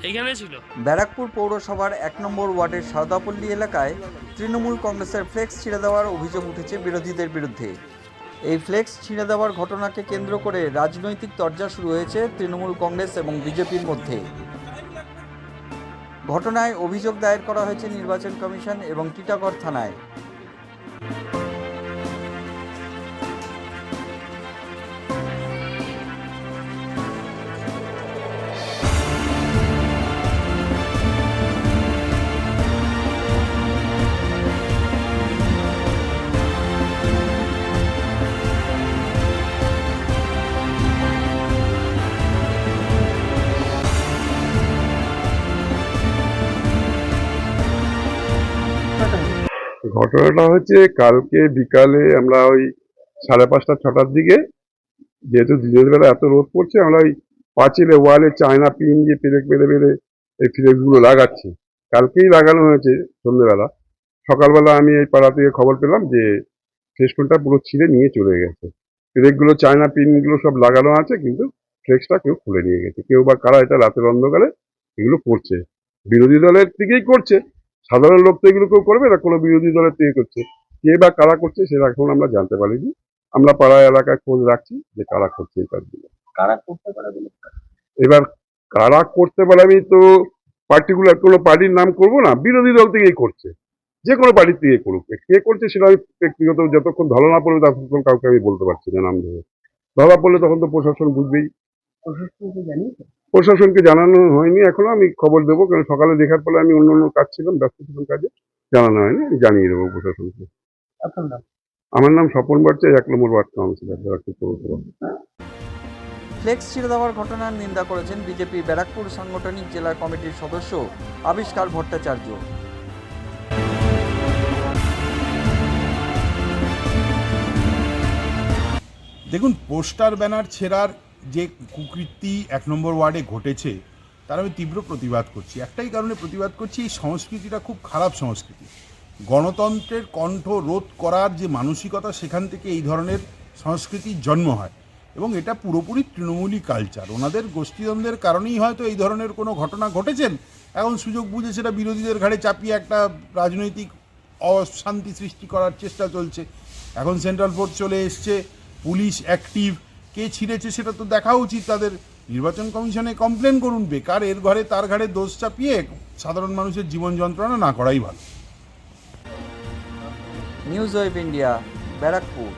এইখানে ছিল। ব্যারাকপুর পৌরসভার ১ নম্বর ওয়ার্ডের সারদাপল্লী এলাকায় তৃণমূল কংগ্রেসের ফ্লেক্স ছিঁড়ে দেওয়ার অভিযোগ উঠেছে বিরোধীদের বিরুদ্ধে। এই ফ্লেক্স ছিঁড়ে দেওয়ার ঘটনাকে কেন্দ্র করে রাজনৈতিক তরজা শুরু হয়েছে তৃণমূল কংগ্রেস এবং বিজেপির মধ্যে। ঘটনায় অভিযোগ দায়ের করা হয়েছে নির্বাচন কমিশন এবং টিটাগড় থানায়। ঘটনাটা হচ্ছে কালকে বিকালে আমরা ওই 5:30-6টার দিকে, যেহেতু দিনের বেলা এত রোদ পড়ছে, আমরা ওই পাঁচিলে ওয়ালে চায়না পিন দিয়ে পেরেক মেরে মেরে এই ফ্লেক্স গুলো লাগাচ্ছি। কালকেই লাগানো হয়েছে সন্ধ্যেবেলা। সকালবেলা আমি এই পাড়া থেকে খবর পেলাম যে ফেস্টুনটা পুরো ছিঁড়ে নিয়ে চলে গেছে। পেরেক গুলো চায়না পিন গুলো সব লাগানো আছে, কিন্তু ফ্লেক্সটা কেউ খুলে নিয়ে গেছে। কেউ বা কারা এটা রাতের অন্ধকারে এগুলো করছে, বিরোধী দলের থেকেই করছে। সাধারণ লোক তো এগুলো কেউ করবে না, কোনো বিরোধী দলের থেকে করছে। কে বা কারা করছে সেটা এখন আমরা জানতে পারিনি। আমরা পাড়া এলাকায় খোঁজ রাখছি যে কারা করছে এই কাজগুলো। কারা করতে পারে বলে এবার কারা করতে পারে, আমি তো পার্টিকুলার কোনো পার্টির নাম করব না, বিরোধী দল থেকেই করছে। যে কোনো পার্টির থেকে করুক, কে করছে সেটা আমি ব্যক্তিগত যতক্ষণ ধরা না পড়বে ততক্ষণ কাউকে আমি বলতে পারছি না নাম ধরে। ধরা পড়লে তখন তো প্রশাসন বুঝবেই। প্রশাসনকে জানানো হয়নি এখনো, আমি খবর দেবো, কারণ সকালে দেখার পরে আমি অন্য কাজ ছিলাম, ব্যস্ত ছিলাম কাজে, জানানো হয়নি। আমি জানিয়ে দেবো প্রশাসনকে। আমার নাম স্বপন ভট্টাচার্য, 1 নম্বর ওয়ার্ড কাউন্সিলর, ব্যারাকপুর পৌরসভা। ফ্লেক্স ছিঁড়ে দেওয়ার ঘটনার নিন্দা করেছেন বিজেপি ব্যারাকপুর সাংগঠনিক জেলা কমিটির সদস্য আবিষ্কার ভট্টাচার্য। দেখুন, পোস্টার ব্যানার ছেঁড়ার যে কুকীর্তি 1 নম্বর ওয়ার্ডে ঘটেছে তার আমি তীব্র প্রতিবাদ করছি। একটাই কারণে প্রতিবাদ করছি, এই সংস্কৃতিটা খুব খারাপ সংস্কৃতি। গণতন্ত্রের কণ্ঠ রোধ করার যে মানসিকতা, সেখান থেকে এই ধরনের সংস্কৃতির জন্ম হয় এবং এটা পুরোপুরি তৃণমূলী কালচার। ওনাদের গোষ্ঠীদ্বন্দ্বের কারণেই হয়তো এই ধরনের কোনো ঘটনা ঘটেছেন। এখন সুযোগ বুঝে সেটা বিরোধীদের ঘাড়ে চাপিয়ে একটা রাজনৈতিক অশান্তি সৃষ্টি করার চেষ্টা চলছে। এখন সেন্ট্রাল ফোর্স চলে এসছে, পুলিশ অ্যাক্টিভ, কে ছিঁড়েছে সেটা তো দেখা উচিত তাদের। নির্বাচন কমিশনে কমপ্লেন করুন, বেকার এর ঘরে তার ঘাড়ে দোষ চাপিয়ে সাধারণ মানুষের জীবন যন্ত্রণা না করাই ভালো। News web India, Barrackpore.